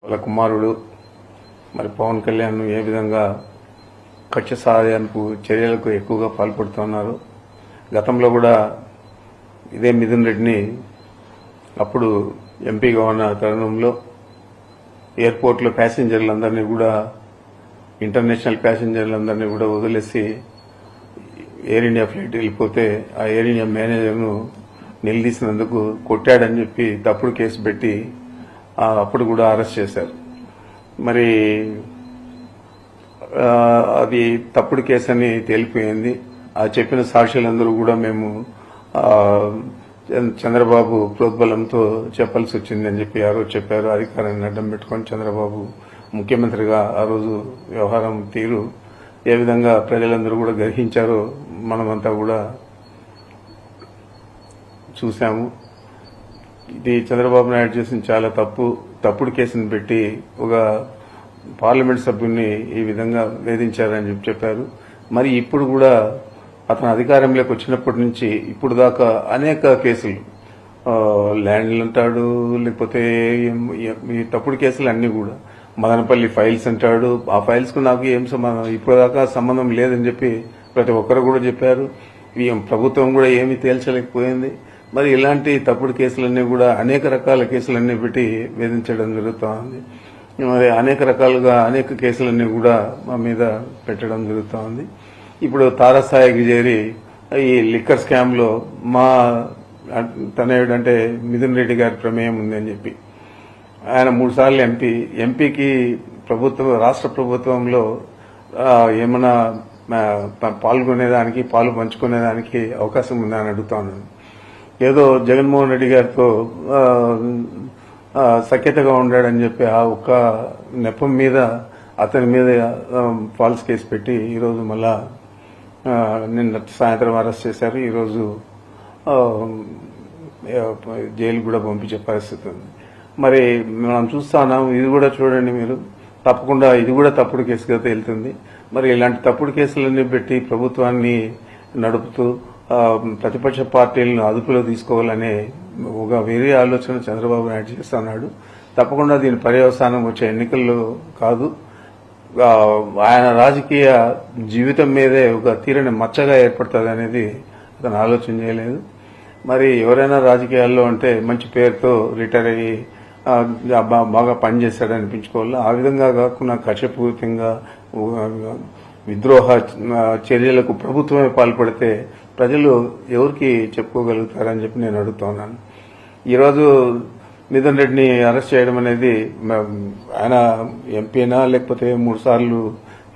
వాళ్ళ కుమారుడు మరి పవన్ కళ్యాణ్ ఏ విధంగా కక్ష సాధనకు చర్యలకు ఎక్కువగా పాల్పడుతున్నారు. గతంలో కూడా ఇదే మిథున్ రెడ్డిని అప్పుడు ఎంపీగా ఉన్న తరుణంలో ఎయిర్పోర్ట్లో ప్యాసింజర్లందరినీ కూడా ఇంటర్నేషనల్ ప్యాసింజర్లందరినీ కూడా వదిలేసి ఎయిర్ ఇండియా ఫ్లైట్ వెళ్ళిపోతే ఆ ఎయిర్ ఇండియా మేనేజర్ను నిలదీసినందుకు కొట్టాడని చెప్పి తప్పుడు కేసు పెట్టి అప్పుడు కూడా అరెస్ట్ చేశారు. మరి అది తప్పుడు కేసు అని తేలిపోయింది. ఆ చెప్పిన సాక్షులందరూ కూడా మేము చంద్రబాబు ప్రోద్బలంతో చెప్పాల్సి వచ్చింది అని చెప్పి ఆ రోజు చెప్పారు. అధికారాన్ని అడ్డం పెట్టుకుని చంద్రబాబు ముఖ్యమంత్రిగా ఆ రోజు వ్యవహారం తీరు ఏ విధంగా ప్రజలందరూ కూడా గ్రహించారో మనమంతా కూడా చూశాము. ఇది చంద్రబాబు నాయుడు చేసిన చాలా తప్పుడు కేసును పెట్టి ఒక పార్లమెంట్ సభ్యుడిని ఈ విధంగా వేధించారని చెప్పారు. మరి ఇప్పుడు కూడా అతను అధికారంలోకి వచ్చినప్పటి నుంచి ఇప్పుడు దాకా అనేక కేసులు ల్యాండ్లు అంటాడు, లేకపోతే ఈ తప్పుడు కేసులు అన్ని కూడా మదనపల్లి ఫైల్స్ అంటాడు. ఆ ఫైల్స్ కు నాకు ఏం సంబంధం, ఇప్పుడు దాకా సంబంధం లేదని చెప్పి ప్రతి ఒక్కరు కూడా చెప్పారు. ప్రభుత్వం కూడా ఏమీ తేల్చలేకపోయింది. మరి ఇలాంటి తప్పుడు కేసులన్నీ కూడా అనేక రకాల కేసులన్నీ పెట్టి వేధించడం జరుగుతోంది. మరి అనేక రకాలుగా అనేక కేసులన్నీ కూడా మా మీద పెట్టడం జరుగుతోంది. ఇప్పుడు తారస్థాయికి చేరి ఈ లిక్కర్ స్కామ్ లో మా తనయుడు అంటే మిథున్ రెడ్డి గారి ప్రమేయం ఉందని చెప్పి ఆయన 3 సార్లు ఎంపీకి రాష్ట్ర ప్రభుత్వంలో ఏమైనా పాల్గొనేదానికి పాలు పంచుకునేదానికి అవకాశం ఉందని అడుగుతా ఉన్నాను. ఏదో జగన్మోహన్ రెడ్డి గారితో సఖ్యతగా ఉండాడని చెప్పి ఆ ఒక్క నెపం మీద అతని మీద ఫాల్స్ కేసు పెట్టి ఈరోజు మళ్ళా నిన్న సాయంత్రం అరెస్ట్ చేశారు. ఈరోజు జైలు కూడా పంపించే పరిస్థితి ఉంది. మరి మనం చూస్తున్నాం, ఇది కూడా చూడండి మీరు, తప్పకుండా ఇది కూడా తప్పుడు కేసుగా తేలుతుంది. మరి ఇలాంటి తప్పుడు కేసులన్నీ పెట్టి ప్రభుత్వాన్ని నడుపుతూ ప్రతిపక్ష పార్టీలను అదుపులో తీసుకోవాలనే ఒక వేరే ఆలోచన చంద్రబాబు నాయుడు చేస్తున్నాడు. తప్పకుండా దీని పర్యవసానం వచ్చే ఎన్నికల్లో కాదు, ఆయన రాజకీయ జీవితం మీదే ఒక తీరని మచ్చగా ఏర్పడుతుంది అనేది అతను ఆలోచన చేయలేదు. మరి ఎవరైనా రాజకీయాల్లో అంటే మంచి పేరుతో రిటైర్ అయ్యి బాగా పనిచేస్తాడని అనిపించుకోవాలి. ఆ విధంగా కాకుండా కక్షపూరితంగా విద్రోహ చర్యలకు ప్రభుత్వమే పాల్పడితే ప్రజలు ఎవరికి చెప్పుకోగలుగుతారని చెప్పి నేను అడుగుతున్నాను. ఈరోజు మిథున్ రెడ్డిని అరెస్ట్ చేయడం అనేది ఆయన ఎంపీనా లేకపోతే 3 సార్లు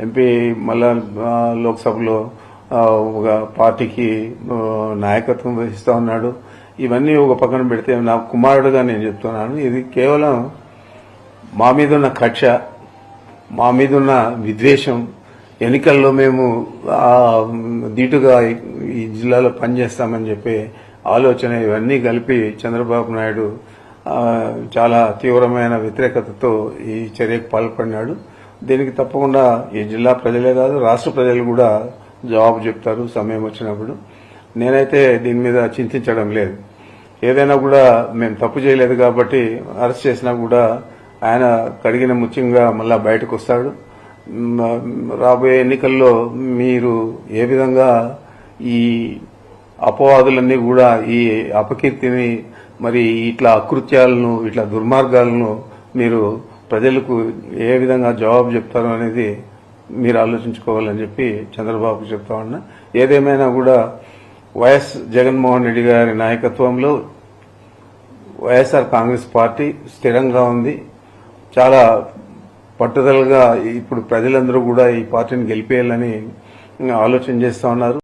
ఎంపీ మళ్ళా లోక్సభలో ఒక పార్టీకి నాయకత్వం వహిస్తా ఉన్నాడు. ఇవన్నీ ఒక పక్కన పెడితే నా కుమారుడుగా నేను చెప్తున్నాను, ఇది కేవలం మా మీద ఉన్న కక్ష, మా మీద ఉన్న విద్వేషం, ఎన్నికల్లో మేము దీటుగా ఈ జిల్లాలో పనిచేస్తామని చెప్పి ఆలోచన, ఇవన్నీ కలిపి చంద్రబాబు నాయుడు చాలా తీవ్రమైన వ్యతిరేకతతో ఈ చర్యకు పాల్పడినాడు. దీనికి తప్పకుండా ఈ జిల్లా ప్రజలే కాదు రాష్ట్ర ప్రజలు కూడా జవాబు చెప్తారు సమయం వచ్చినప్పుడు. నేనైతే దీని మీద చింతించడం లేదు. ఏదైనా కూడా మేము తప్పు చేయలేదు కాబట్టి అరెస్ట్ చేసినా కూడా ఆయన కడిగిన ముత్యంగా మళ్ళా బయటకు వస్తాడు. రాబోయే ఎన్నికల్లో మీరు ఏ విధంగా ఈ అపవాదులన్నీ కూడా ఈ అపకీర్తిని, మరి ఇట్లా అకృత్యాలను, ఇట్లా దుర్మార్గాలను మీరు ప్రజలకు ఏ విధంగా జవాబు చెప్తారో అనేది మీరు ఆలోచించుకోవాలని చెప్పి చంద్రబాబు చెప్తా ఉన్నా. ఏదేమైనా కూడా వైఎస్ జగన్మోహన్ రెడ్డి గారి నాయకత్వంలో వైఎస్ఆర్ కాంగ్రెస్ పార్టీ స్థిరంగా ఉంది. చాలా పట్టుదలగా ఇప్పుడు ప్రజలందరూ కూడా ఈ పార్టీని గెలిపేయాలని ఆలోచన చేస్తా ఉన్నారు.